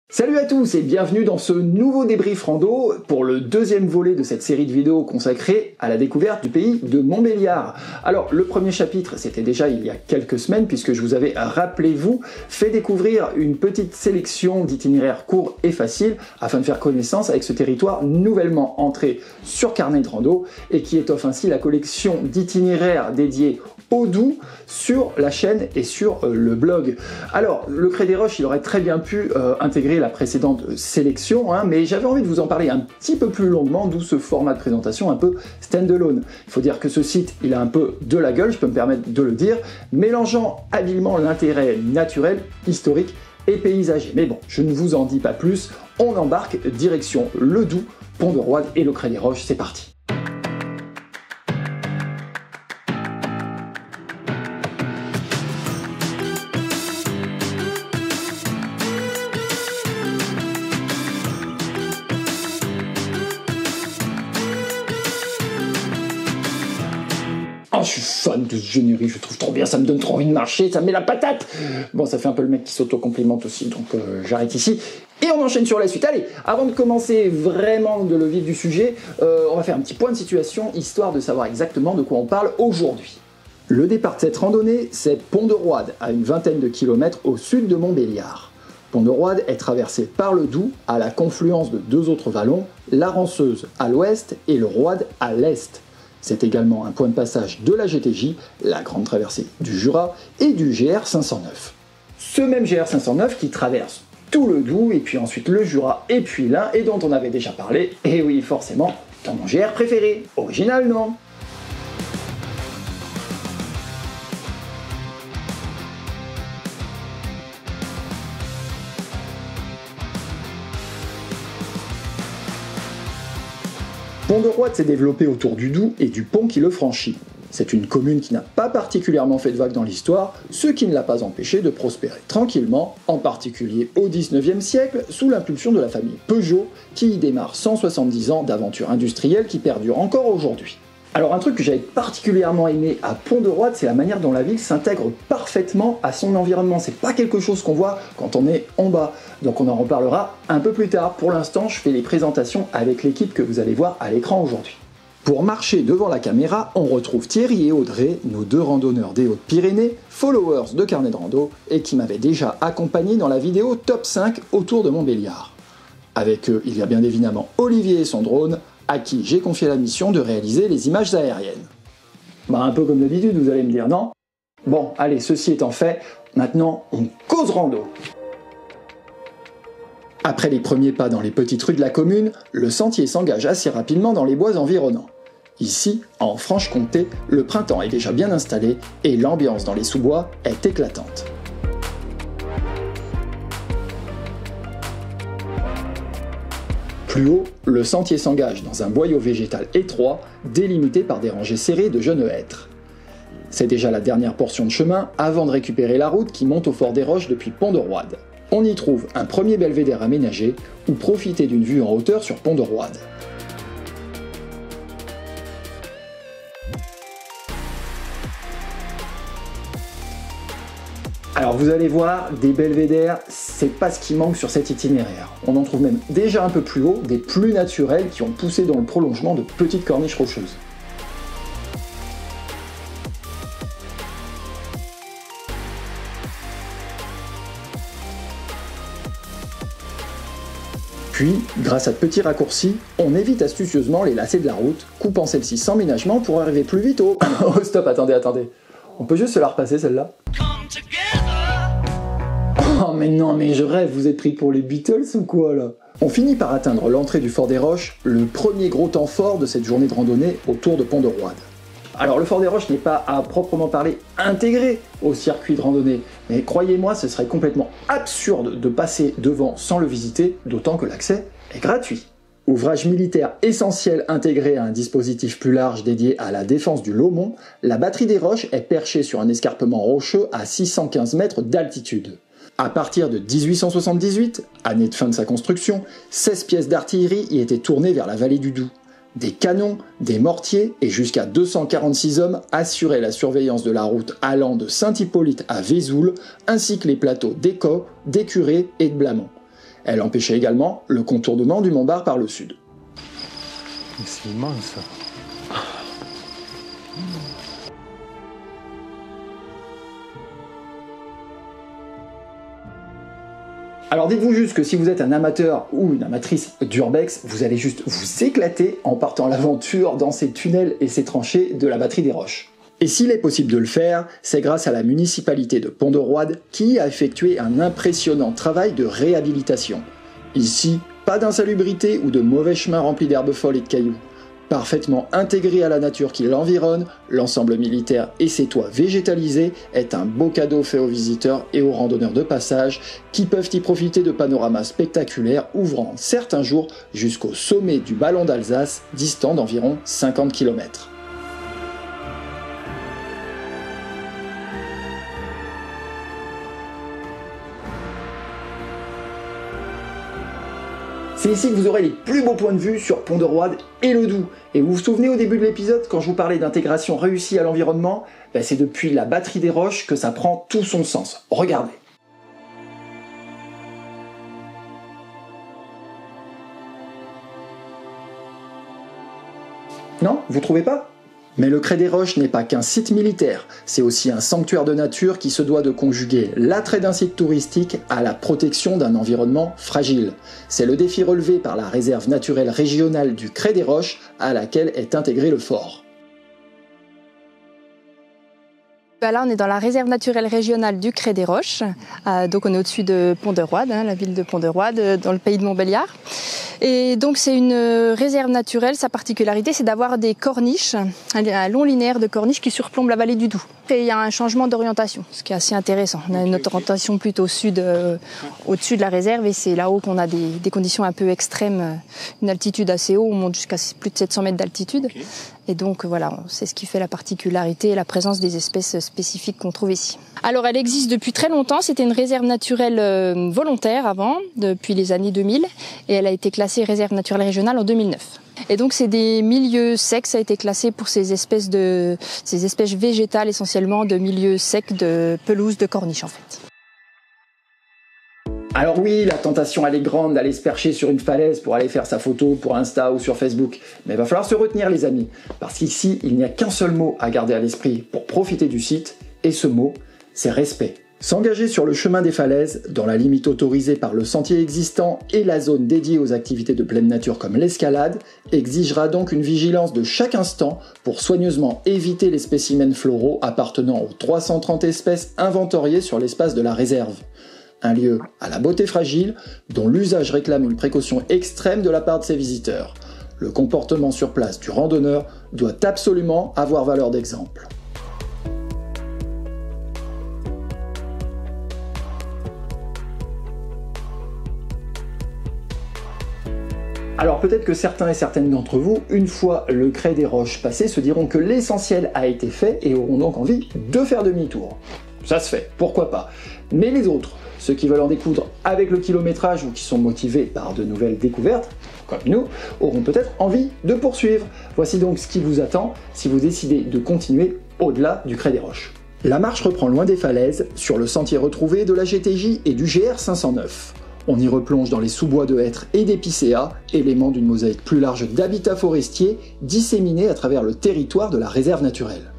Salut à tous et bienvenue dans ce nouveau débrief rando pour le deuxième volet de cette série de vidéos consacrée à la découverte du pays de Montbéliard. Alors le premier chapitre c'était déjà il y a quelques semaines puisque je vous avais, rappelez-vous, fait découvrir une petite sélection d'itinéraires courts et faciles afin de faire connaissance avec ce territoire nouvellement entré sur Carnet de Rando et qui étoffe ainsi la collection d'itinéraires dédiés au Doubs sur la chaîne et sur le blog. Alors, le Crêt des Roches, il aurait très bien pu intégrer la précédente sélection, mais j'avais envie de vous en parler un petit peu plus longuement, d'où ce format de présentation un peu stand-alone. Il faut dire que ce site, il a un peu de la gueule, je peux me permettre de le dire, mélangeant habilement l'intérêt naturel, historique et paysager. Mais bon, je ne vous en dis pas plus, on embarque direction le Doubs, Pont-de-Roide et le Crêt des Roches, c'est parti. Oh, je suis fan de ce générique, je trouve trop bien, ça me donne trop envie de marcher, ça me met la patate. Bon, ça fait un peu le mec qui s'auto-complimente aussi, donc j'arrête ici. Et on enchaîne sur la suite. Allez, avant de commencer vraiment de le vif du sujet, on va faire un petit point de situation, histoire de savoir exactement de quoi on parle aujourd'hui. Le départ de cette randonnée, c'est Pont-de-Roide, à une vingtaine de kilomètres au sud de Montbéliard. Pont-de-Roide est traversé par le Doubs, à la confluence de deux autres vallons, la Ranceuse à l'ouest et le Roide à l'est. C'est également un point de passage de la GTJ, la grande traversée du Jura, et du GR 509. Ce même GR 509 qui traverse tout le Doubs, et puis ensuite le Jura, et puis l'Ain, et dont on avait déjà parlé, et oui forcément, dans mon GR préféré. Original, non ? Pont-de-Roide s'est développé autour du Doubs et du pont qui le franchit. C'est une commune qui n'a pas particulièrement fait de vagues dans l'histoire, ce qui ne l'a pas empêché de prospérer tranquillement, en particulier au XIXe siècle, sous l'impulsion de la famille Peugeot, qui y démarre 170 ans d'aventure industrielle qui perdure encore aujourd'hui. Alors un truc que j'avais particulièrement aimé à Pont-de-Roide, c'est la manière dont la ville s'intègre parfaitement à son environnement. C'est pas quelque chose qu'on voit quand on est en bas, donc on en reparlera un peu plus tard. Pour l'instant, je fais les présentations avec l'équipe que vous allez voir à l'écran aujourd'hui. Pour marcher devant la caméra, on retrouve Thierry et Audrey, nos deux randonneurs des Hautes-Pyrénées, followers de Carnet de Rando, et qui m'avaient déjà accompagné dans la vidéo Top 5 autour de Montbéliard. Avec eux, il y a bien évidemment Olivier et son drone, à qui j'ai confié la mission de réaliser les images aériennes. Bah un peu comme d'habitude, vous allez me dire, non ? Bon, allez, ceci étant fait, maintenant on cause rando. Après les premiers pas dans les petites rues de la commune, le sentier s'engage assez rapidement dans les bois environnants. Ici, en Franche-Comté, le printemps est déjà bien installé et l'ambiance dans les sous-bois est éclatante. Plus haut, le sentier s'engage dans un boyau végétal étroit, délimité par des rangées serrées de jeunes hêtres. C'est déjà la dernière portion de chemin avant de récupérer la route qui monte au Fort des Roches depuis Pont-de-Roide. On y trouve un premier belvédère aménagé ou profiter d'une vue en hauteur sur Pont-de-Roide. Alors vous allez voir, des belvédères, c'est pas ce qui manque sur cet itinéraire. On en trouve même déjà un peu plus haut, des plus naturels qui ont poussé dans le prolongement de petites corniches rocheuses. Puis, grâce à de petits raccourcis, on évite astucieusement les lacets de la route, coupant celle-ci sans ménagement pour arriver plus vite au... Oh stop, attendez. On peut juste se la repasser celle-là ? Oh mais non, mais je rêve, vous êtes pris pour les Beatles ou quoi là ? On finit par atteindre l'entrée du Fort des Roches, le premier gros temps fort de cette journée de randonnée autour de Pont-de-Roide. Alors le Fort des Roches n'est pas à proprement parler intégré au circuit de randonnée, mais croyez-moi, ce serait complètement absurde de passer devant sans le visiter, d'autant que l'accès est gratuit. Ouvrage militaire essentiel intégré à un dispositif plus large dédié à la défense du Lomont, la batterie des Roches est perchée sur un escarpement rocheux à 615 mètres d'altitude. À partir de 1878, année de fin de sa construction, 16 pièces d'artillerie y étaient tournées vers la vallée du Doubs. Des canons, des mortiers et jusqu'à 246 hommes assuraient la surveillance de la route allant de Saint-Hippolyte à Vesoul, ainsi que les plateaux d'Écot, d'Écuré et de Blamont. Elle empêchait également le contournement du Mont Bar par le sud. C'est immense. Alors dites-vous juste que si vous êtes un amateur ou une amatrice d'urbex, vous allez juste vous éclater en partant à l'aventure dans ces tunnels et ces tranchées de la batterie des Roches. Et s'il est possible de le faire, c'est grâce à la municipalité de Pont-de-Roide qui a effectué un impressionnant travail de réhabilitation. Ici, pas d'insalubrité ou de mauvais chemins remplis d'herbes folles et de cailloux. Parfaitement intégré à la nature qui l'environne, l'ensemble militaire et ses toits végétalisés est un beau cadeau fait aux visiteurs et aux randonneurs de passage qui peuvent y profiter de panoramas spectaculaires ouvrant certains jours jusqu'au sommet du Ballon d'Alsace, distant d'environ 50 km. C'est ici que vous aurez les plus beaux points de vue sur Pont-de-Roide et le Doubs. Et vous vous souvenez au début de l'épisode, quand je vous parlais d'intégration réussie à l'environnement, c'est depuis la batterie des Roches que ça prend tout son sens. Regardez. Non, vous trouvez pas ? Mais le Crêt des Roches n'est pas qu'un site militaire, c'est aussi un sanctuaire de nature qui se doit de conjuguer l'attrait d'un site touristique à la protection d'un environnement fragile. C'est le défi relevé par la réserve naturelle régionale du Crêt des Roches à laquelle est intégré le fort. Là, on est dans la réserve naturelle régionale du Crêt des Roches. Donc on est au-dessus de Pont-de-Roide, la ville de Pont-de-Roide, dans le pays de Montbéliard. Et donc c'est une réserve naturelle. Sa particularité, c'est d'avoir des corniches, un long linéaire de corniches qui surplombe la vallée du Doubs. Et il y a un changement d'orientation, ce qui est assez intéressant. On a une orientation plutôt au sud, au-dessus de la réserve, et c'est là-haut qu'on a des conditions un peu extrêmes, une altitude assez haute, on monte jusqu'à plus de 700 mètres d'altitude. Et donc voilà, c'est ce qui fait la particularité et la présence des espèces spécifiques qu'on trouve ici. Alors elle existe depuis très longtemps, c'était une réserve naturelle volontaire avant, depuis les années 2000, et elle a été classée réserve naturelle régionale en 2009. Et donc c'est des milieux secs, ça a été classé pour ces espèces végétales essentiellement de milieux secs de pelouse de corniche en fait. Alors oui, la tentation elle est grande d'aller se percher sur une falaise pour aller faire sa photo pour Insta ou sur Facebook. Mais il va falloir se retenir les amis, parce qu'ici il n'y a qu'un seul mot à garder à l'esprit pour profiter du site, et ce mot, c'est respect. S'engager sur le chemin des falaises, dans la limite autorisée par le sentier existant et la zone dédiée aux activités de pleine nature comme l'escalade, exigera donc une vigilance de chaque instant pour soigneusement éviter les spécimens floraux appartenant aux 330 espèces inventoriées sur l'espace de la réserve. Un lieu à la beauté fragile, dont l'usage réclame une précaution extrême de la part de ses visiteurs. Le comportement sur place du randonneur doit absolument avoir valeur d'exemple. Alors peut-être que certains et certaines d'entre vous, une fois le Crêt des Roches passé, se diront que l'essentiel a été fait et auront donc envie de faire demi-tour. Ça se fait, pourquoi pas. Mais les autres, ceux qui veulent en découdre avec le kilométrage ou qui sont motivés par de nouvelles découvertes, comme nous, auront peut-être envie de poursuivre. Voici donc ce qui vous attend si vous décidez de continuer au-delà du Crêt des Roches. La marche reprend loin des falaises, sur le sentier retrouvé de la GTJ et du GR 509. On y replonge dans les sous-bois de hêtres et d'épicéas, éléments d'une mosaïque plus large d'habitats forestiers disséminés à travers le territoire de la réserve naturelle.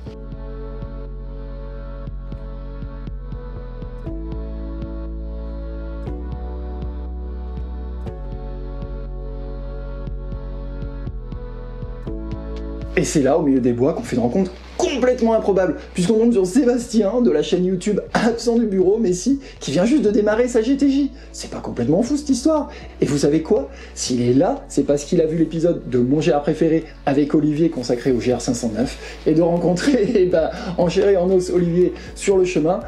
Et c'est là, au milieu des bois, qu'on fait une rencontre complètement improbable, puisqu'on tombe sur Sébastien de la chaîne YouTube Absent du bureau, Messi, qui vient juste de démarrer sa GTJ. C'est pas complètement fou cette histoire. Et vous savez quoi? S'il est là, c'est parce qu'il a vu l'épisode de Mon GR préféré avec Olivier consacré au GR 509, et de rencontrer en chair et en os Olivier sur le chemin,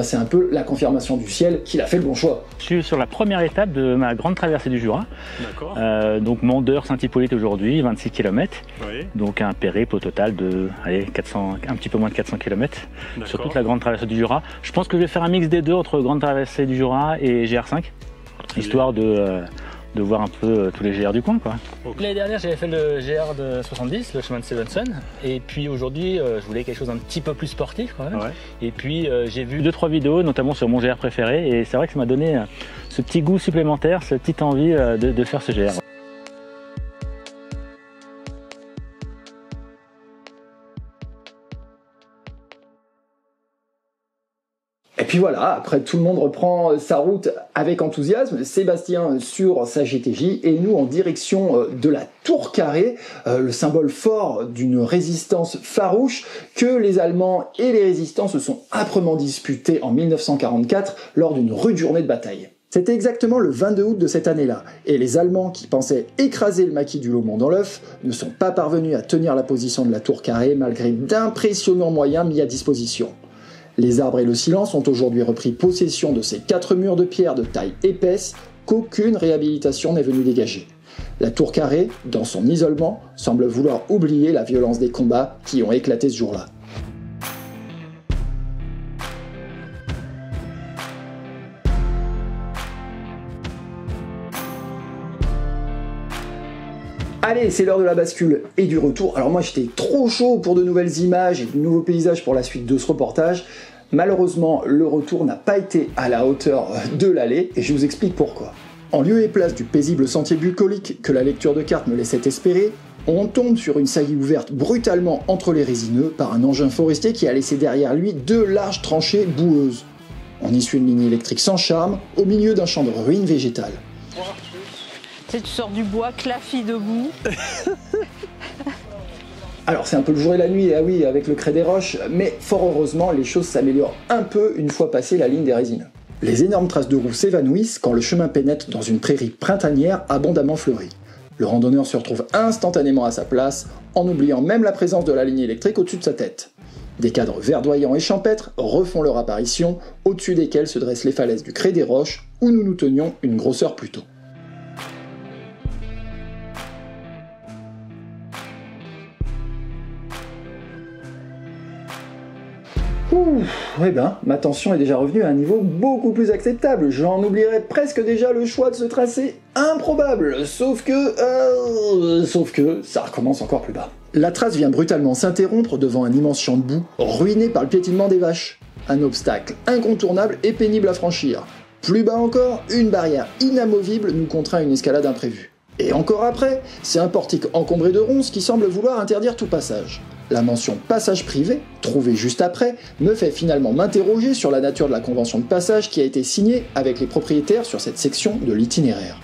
c'est un peu la confirmation du ciel qu'il a fait le bon choix. Je suis sur la première étape de ma grande traversée du Jura. D'accord. Donc Mondeur Saint-Hippolyte aujourd'hui, 26 km. Oui. Donc un périple au total de 400, un petit peu moins de 400 km sur toute la grande traversée du Jura. Je pense que je vais faire un mix des deux entre grande traversée du Jura et GR5, histoire de de voir un peu tous les GR du coin, quoi. L'année dernière, j'avais fait le GR de 70, le chemin de Stevenson. Et puis aujourd'hui, je voulais quelque chose un petit peu plus sportif, quand même. Ouais. Et puis j'ai vu 2-3 vidéos, notamment sur mon GR préféré. Et c'est vrai que ça m'a donné ce petit goût supplémentaire, cette petite envie de faire ce GR. Et puis voilà, après tout le monde reprend sa route avec enthousiasme, Sébastien sur sa GTJ et nous en direction de la Tour Carrée, le symbole fort d'une résistance farouche que les Allemands et les résistants se sont âprement disputés en 1944 lors d'une rude journée de bataille. C'était exactement le 22 août de cette année-là, et les Allemands qui pensaient écraser le maquis du Lomont dans l'œuf ne sont pas parvenus à tenir la position de la Tour Carrée malgré d'impressionnants moyens mis à disposition. Les arbres et le silence ont aujourd'hui repris possession de ces 4 murs de pierre de taille épaisse qu'aucune réhabilitation n'est venue dégager. La Tour Carrée, dans son isolement, semble vouloir oublier la violence des combats qui ont éclaté ce jour-là. Allez, c'est l'heure de la bascule et du retour. Alors moi j'étais trop chaud pour de nouvelles images et de nouveaux paysages pour la suite de ce reportage. Malheureusement, le retour n'a pas été à la hauteur de l'aller et je vous explique pourquoi. En lieu et place du paisible sentier bucolique que la lecture de cartes me laissait espérer, on tombe sur une saillie ouverte brutalement entre les résineux par un engin forestier qui a laissé derrière lui 2 larges tranchées boueuses. On y suit une ligne électrique sans charme au milieu d'un champ de ruines végétales. Tu sais, tu sors du bois, claffi debout. Alors c'est un peu le jour et la nuit, ah oui, avec le Crêt des Roches, mais fort heureusement, les choses s'améliorent un peu une fois passé la ligne des résineux. Les énormes traces de roues s'évanouissent quand le chemin pénètre dans une prairie printanière abondamment fleurie. Le randonneur se retrouve instantanément à sa place, en oubliant même la présence de la ligne électrique au-dessus de sa tête. Des cadres verdoyants et champêtres refont leur apparition, au-dessus desquels se dressent les falaises du Crêt des Roches, où nous nous tenions une grosse heure plus tôt. Eh ben, ma tension est déjà revenue à un niveau beaucoup plus acceptable. J'en oublierais presque déjà le choix de ce tracé improbable. Sauf que ça recommence encore plus bas. La trace vient brutalement s'interrompre devant un immense champ de boue, ruiné par le piétinement des vaches. Un obstacle incontournable et pénible à franchir. Plus bas encore, une barrière inamovible nous contraint à une escalade imprévue. Et encore après, c'est un portique encombré de ronces qui semble vouloir interdire tout passage. La mention « passage privé », trouvée juste après, me fait finalement m'interroger sur la nature de la convention de passage qui a été signée avec les propriétaires sur cette section de l'itinéraire.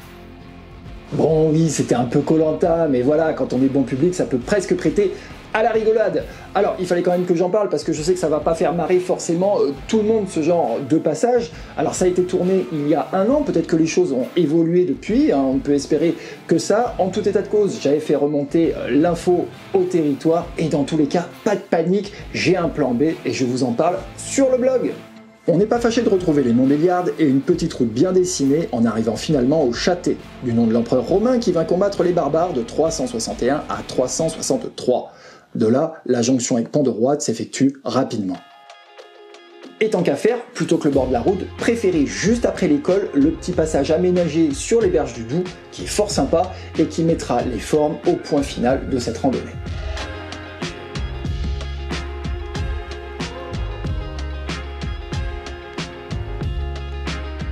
Bon oui, c'était un peu Koh-Lanta, mais voilà, quand on est bon public, ça peut presque prêter à la rigolade. Alors, il fallait quand même que j'en parle parce que je sais que ça va pas faire marrer forcément tout le monde ce genre de passage. Alors ça a été tourné il y a 1 an, peut-être que les choses ont évolué depuis, hein, on peut espérer que ça. En tout état de cause, j'avais fait remonter l'info au territoire et dans tous les cas, pas de panique, j'ai un plan B et je vous en parle sur le blog. On n'est pas fâché de retrouver les Montbéliardes et une petite route bien dessinée en arrivant finalement au Châtet, du nom de l'empereur romain qui vint combattre les barbares de 361 à 363. De là, la jonction avec Pont-de-Roide s'effectue rapidement. Et tant qu'à faire, plutôt que le bord de la route, préférez juste après l'école le petit passage aménagé sur les berges du Doubs, qui est fort sympa et qui mettra les formes au point final de cette randonnée.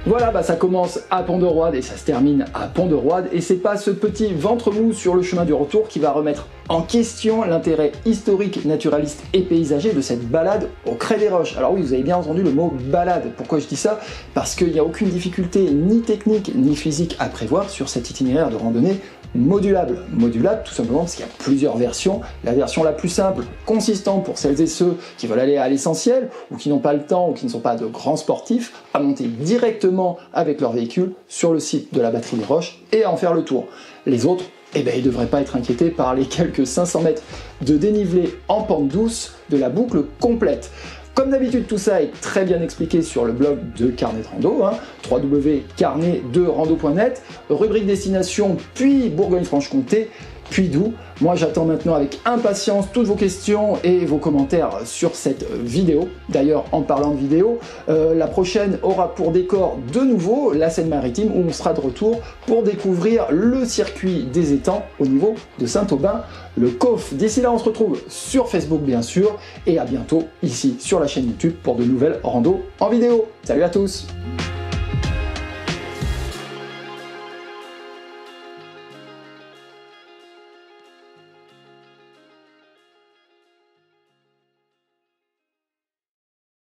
Voilà, ça commence à Pont-de-Roide et ça se termine à Pont-de-Roide, et c'est pas ce petit ventre mou sur le chemin du retour qui va remettre en question l'intérêt historique, naturaliste et paysager de cette balade au Crêt des Roches. Alors oui, vous avez bien entendu le mot balade. Pourquoi je dis ça? Parce qu'il n'y a aucune difficulté ni technique ni physique à prévoir sur cet itinéraire de randonnée modulable. Modulable tout simplement parce qu'il y a plusieurs versions. La version la plus simple, consistante pour celles et ceux qui veulent aller à l'essentiel ou qui n'ont pas le temps ou qui ne sont pas de grands sportifs, à monter directement avec leur véhicule sur le site de la batterie des Roches et à en faire le tour. Les autres, ils ne devraient pas être inquiétés par les quelques 500 mètres de dénivelé en pente douce de la boucle complète. Comme d'habitude, tout ça est très bien expliqué sur le blog de Carnet de Rando, www.carnet2rando.net, rubrique destination puis Bourgogne-Franche-Comté, Puy-Doux. Moi j'attends maintenant avec impatience toutes vos questions et vos commentaires sur cette vidéo. D'ailleurs, en parlant de vidéo, la prochaine aura pour décor de nouveau la Seine-Maritime où on sera de retour pour découvrir le circuit des étangs au niveau de Saint-Aubin-le-Cauf. D'ici là, on se retrouve sur Facebook bien sûr et à bientôt ici sur la chaîne YouTube pour de nouvelles randos en vidéo. Salut à tous!